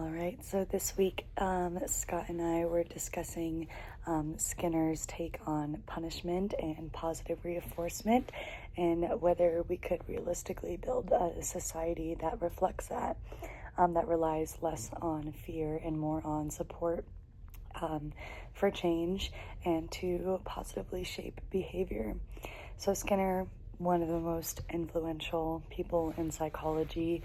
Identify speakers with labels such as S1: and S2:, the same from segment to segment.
S1: All right, so this week, Scott and I were discussing Skinner's take on punishment and positive reinforcement, and whether we could realistically build a society that reflects that, that relies less on fear and more on support for change and to positively shape behavior. So, Skinner, one of the most influential people in psychology,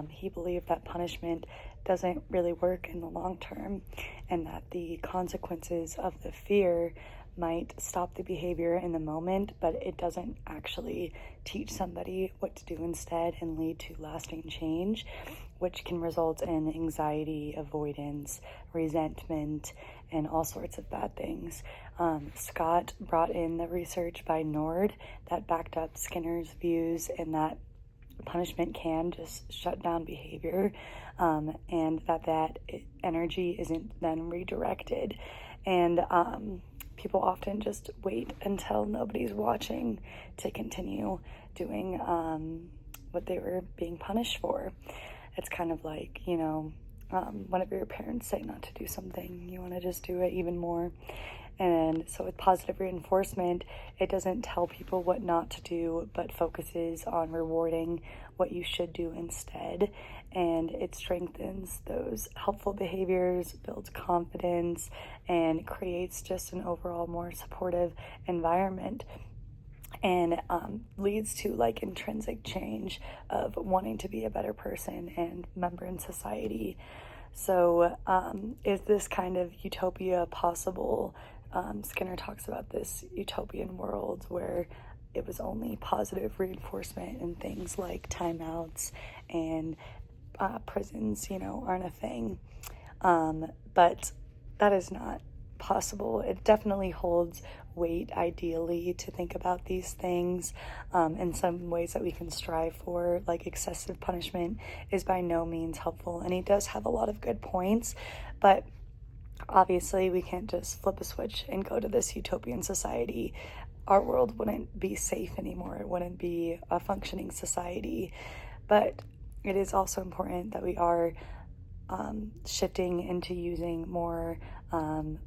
S1: he believed that punishment doesn't really work in the long term, and that the consequences of the fear might stop the behavior in the moment, but it doesn't actually teach somebody what to do instead and lead to lasting change, which can result in anxiety, avoidance, resentment, and all sorts of bad things. Scott brought in the research by Nord that backed up Skinner's views, and that punishment can just shut down behavior, and that energy isn't then redirected. And people often just wait until nobody's watching to continue doing what they were being punished for. It's kind of like, whenever your parents say not to do something, you want to just do it even more. And so with positive reinforcement, it doesn't tell people what not to do, but focuses on rewarding what you should do instead. And it strengthens those helpful behaviors, builds confidence, and creates just an overall more supportive environment. And leads to like intrinsic change of wanting to be a better person and member in society. So is this kind of utopia possible? Skinner talks about this utopian world where it was only positive reinforcement, and things like timeouts and prisons, aren't a thing. But that is not possible. It definitely holds weight, ideally, to think about these things in some ways that we can strive for. Like, excessive punishment is by no means helpful, and he does have a lot of good points, but obviously we can't just flip a switch and go to this utopian society. Our world wouldn't be safe anymore. It wouldn't be a functioning society. But it is also important that we are shifting into using more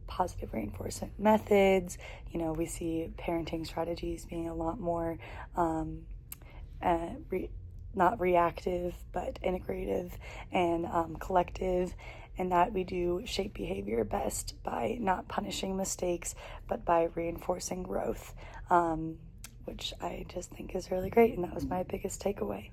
S1: positive reinforcement methods. We see parenting strategies being a lot more not reactive, but integrative and collective, and that we do shape behavior best by not punishing mistakes, but by reinforcing growth, which I just think is really great. And that was my biggest takeaway.